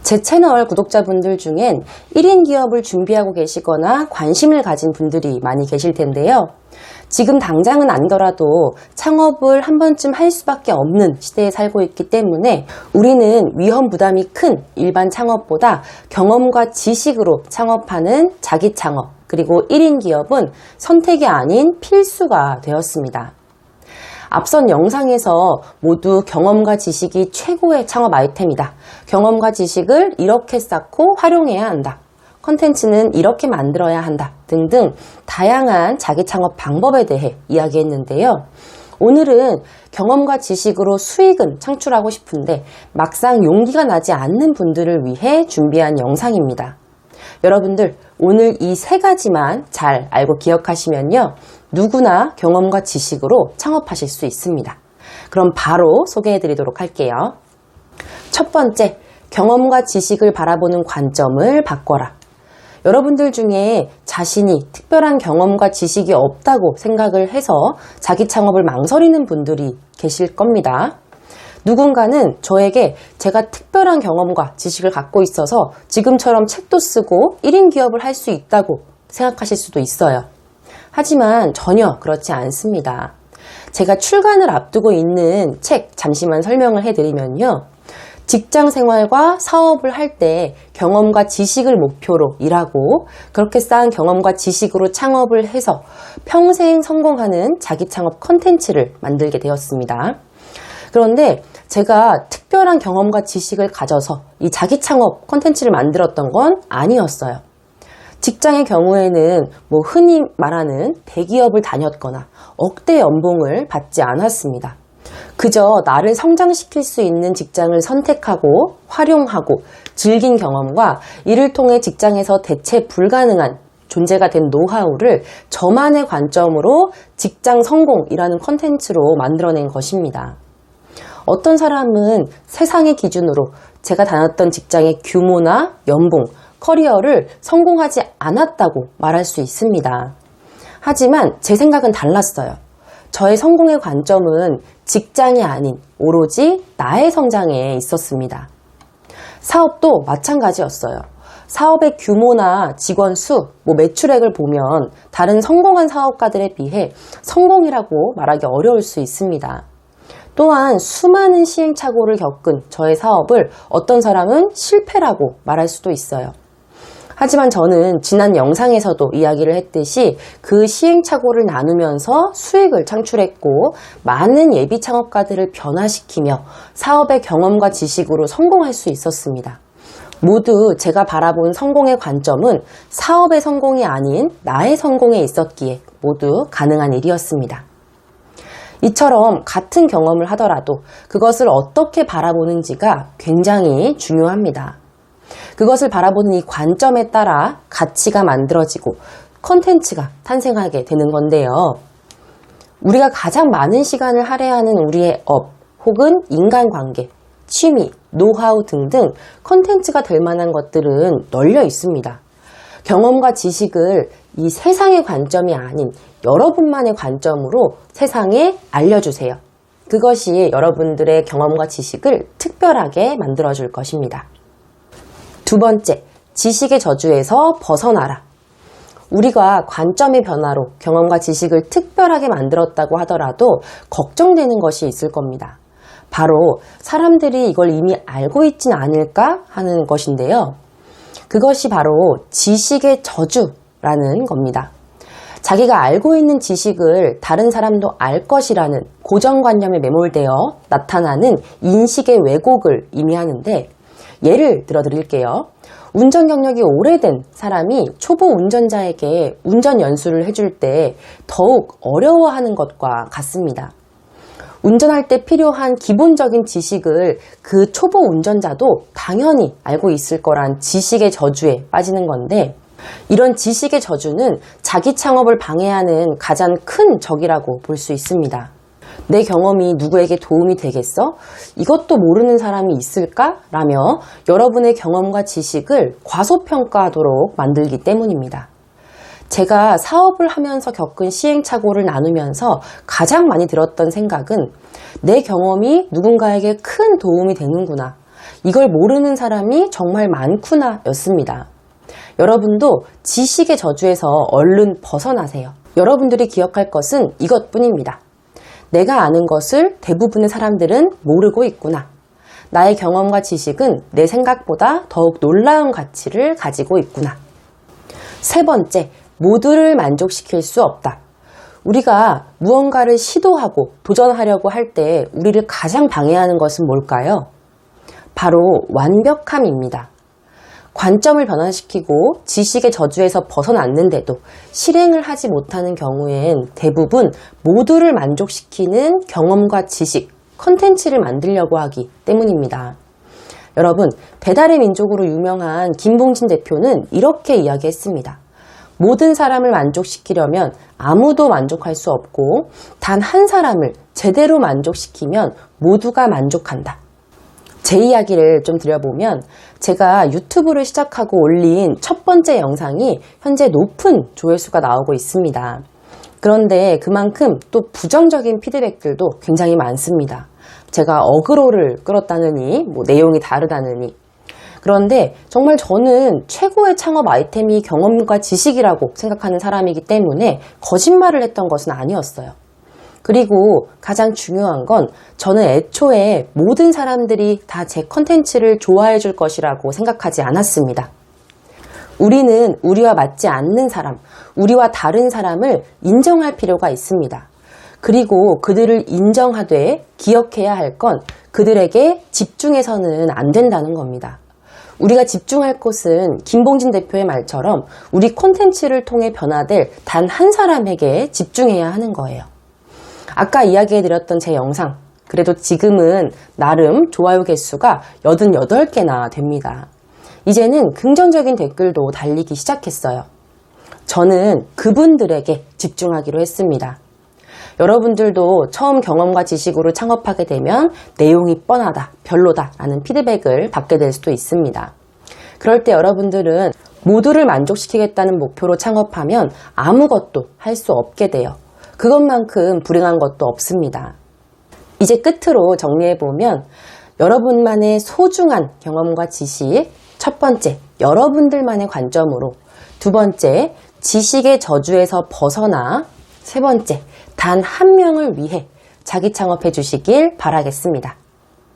제 채널 구독자분들 중엔 1인 기업을 준비하고 계시거나 관심을 가진 분들이 많이 계실 텐데요. 지금 당장은 아니더라도 창업을 한 번쯤 할 수밖에 없는 시대에 살고 있기 때문에 우리는 위험 부담이 큰 일반 창업보다 경험과 지식으로 창업하는 자기 창업, 그리고 1인 기업은 선택이 아닌 필수가 되었습니다. 앞선 영상에서 모두 경험과 지식이 최고의 창업 아이템이다. 경험과 지식을 이렇게 쌓고 활용해야 한다. 컨텐츠는 이렇게 만들어야 한다. 등등 다양한 자기 창업 방법에 대해 이야기했는데요. 오늘은 경험과 지식으로 수익은 창출하고 싶은데 막상 용기가 나지 않는 분들을 위해 준비한 영상입니다. 여러분들 오늘 이 세 가지만 잘 알고 기억하시면요. 누구나 경험과 지식으로 창업하실 수 있습니다. 그럼 바로 소개해 드리도록 할게요. 첫 번째, 경험과 지식을 바라보는 관점을 바꿔라. 여러분들 중에 자신이 특별한 경험과 지식이 없다고 생각을 해서 자기 창업을 망설이는 분들이 계실 겁니다. 누군가는 저에게 제가 특별한 경험과 지식을 갖고 있어서 지금처럼 책도 쓰고 1인 기업을 할 수 있다고 생각하실 수도 있어요. 하지만 전혀 그렇지 않습니다. 제가 출간을 앞두고 있는 책 잠시만 설명을 해드리면요. 직장 생활과 사업을 할 때 경험과 지식을 목표로 일하고 그렇게 쌓은 경험과 지식으로 창업을 해서 평생 성공하는 자기 창업 컨텐츠를 만들게 되었습니다. 그런데 제가 특별한 경험과 지식을 가져서 이 자기 창업 컨텐츠를 만들었던 건 아니었어요. 직장의 경우에는 흔히 말하는 대기업을 다녔거나 억대 연봉을 받지 않았습니다. 그저 나를 성장시킬 수 있는 직장을 선택하고 활용하고 즐긴 경험과 이를 통해 직장에서 대체 불가능한 존재가 된 노하우를 저만의 관점으로 직장 성공이라는 컨텐츠로 만들어낸 것입니다. 어떤 사람은 세상의 기준으로 제가 다녔던 직장의 규모나 연봉, 커리어를 성공하지 않았다고 말할 수 있습니다. 하지만 제 생각은 달랐어요. 저의 성공의 관점은 직장이 아닌 오로지 나의 성장에 있었습니다. 사업도 마찬가지였어요. 사업의 규모나 직원 수, 매출액을 보면 다른 성공한 사업가들에 비해 성공이라고 말하기 어려울 수 있습니다. 또한 수많은 시행착오를 겪은 저의 사업을 어떤 사람은 실패라고 말할 수도 있어요. 하지만 저는 지난 영상에서도 이야기를 했듯이 그 시행착오를 나누면서 수익을 창출했고 많은 예비 창업가들을 변화시키며 사업의 경험과 지식으로 성공할 수 있었습니다. 모두 제가 바라본 성공의 관점은 사업의 성공이 아닌 나의 성공에 있었기에 모두 가능한 일이었습니다. 이처럼 같은 경험을 하더라도 그것을 어떻게 바라보는지가 굉장히 중요합니다. 그것을 바라보는 이 관점에 따라 가치가 만들어지고 컨텐츠가 탄생하게 되는 건데요. 우리가 가장 많은 시간을 할애하는 우리의 업 혹은 인간관계, 취미, 노하우 등등 컨텐츠가 될 만한 것들은 널려 있습니다. 경험과 지식을 이 세상의 관점이 아닌 여러분만의 관점으로 세상에 알려주세요. 그것이 여러분들의 경험과 지식을 특별하게 만들어줄 것입니다. 두 번째, 지식의 저주에서 벗어나라. 우리가 관점의 변화로 경험과 지식을 특별하게 만들었다고 하더라도 걱정되는 것이 있을 겁니다. 바로 사람들이 이걸 이미 알고 있진 않을까 하는 것인데요. 그것이 바로 지식의 저주라는 겁니다. 자기가 알고 있는 지식을 다른 사람도 알 것이라는 고정관념에 매몰되어 나타나는 인식의 왜곡을 의미하는데 예를 들어 드릴게요. 운전 경력이 오래된 사람이 초보 운전자에게 운전 연수를 해줄 때 더욱 어려워하는 것과 같습니다. 운전할 때 필요한 기본적인 지식을 그 초보 운전자도 당연히 알고 있을 거란 지식의 저주에 빠지는 건데 이런 지식의 저주는 자기 창업을 방해하는 가장 큰 적이라고 볼 수 있습니다. 내 경험이 누구에게 도움이 되겠어? 이것도 모르는 사람이 있을까? 라며 여러분의 경험과 지식을 과소평가하도록 만들기 때문입니다. 제가 사업을 하면서 겪은 시행착오를 나누면서 가장 많이 들었던 생각은 내 경험이 누군가에게 큰 도움이 되는구나. 이걸 모르는 사람이 정말 많구나 였습니다. 여러분도 지식의 저주에서 얼른 벗어나세요. 여러분들이 기억할 것은 이것뿐입니다. 내가 아는 것을 대부분의 사람들은 모르고 있구나. 나의 경험과 지식은 내 생각보다 더욱 놀라운 가치를 가지고 있구나. 세 번째, 모두를 만족시킬 수 없다. 우리가 무언가를 시도하고 도전하려고 할 때 우리를 가장 방해하는 것은 뭘까요? 바로 완벽함입니다. 관점을 변화시키고 지식의 저주에서 벗어났는데도 실행을 하지 못하는 경우엔 대부분 모두를 만족시키는 경험과 지식, 컨텐츠를 만들려고 하기 때문입니다. 여러분, 배달의 민족으로 유명한 김봉진 대표는 이렇게 이야기했습니다. 모든 사람을 만족시키려면 아무도 만족할 수 없고 단 한 사람을 제대로 만족시키면 모두가 만족한다. 제 이야기를 좀 드려보면 제가 유튜브를 시작하고 올린 첫 번째 영상이 현재 높은 조회수가 나오고 있습니다. 그런데 그만큼 또 부정적인 피드백들도 굉장히 많습니다. 제가 어그로를 끌었다느니, 내용이 다르다느니. 그런데 정말 저는 최고의 창업 아이템이 경험과 지식이라고 생각하는 사람이기 때문에 거짓말을 했던 것은 아니었어요. 그리고 가장 중요한 건 저는 애초에 모든 사람들이 다 제 컨텐츠를 좋아해 줄 것이라고 생각하지 않았습니다. 우리는 우리와 맞지 않는 사람, 우리와 다른 사람을 인정할 필요가 있습니다. 그리고 그들을 인정하되 기억해야 할 건 그들에게 집중해서는 안 된다는 겁니다. 우리가 집중할 곳은 김봉진 대표의 말처럼 우리 콘텐츠를 통해 변화될 단 한 사람에게 집중해야 하는 거예요. 아까 이야기해드렸던 제 영상, 그래도 지금은 나름 좋아요 개수가 88개나 됩니다. 이제는 긍정적인 댓글도 달리기 시작했어요. 저는 그분들에게 집중하기로 했습니다. 여러분들도 처음 경험과 지식으로 창업하게 되면 내용이 뻔하다, 별로다 라는 피드백을 받게 될 수도 있습니다. 그럴 때 여러분들은 모두를 만족시키겠다는 목표로 창업하면 아무것도 할 수 없게 돼요. 그것만큼 불행한 것도 없습니다. 이제 끝으로 정리해보면 여러분만의 소중한 경험과 지식, 첫 번째, 여러분들만의 관점으로, 두 번째, 지식의 저주에서 벗어나, 세 번째, 단 한 명을 위해 자기 창업해 주시길 바라겠습니다.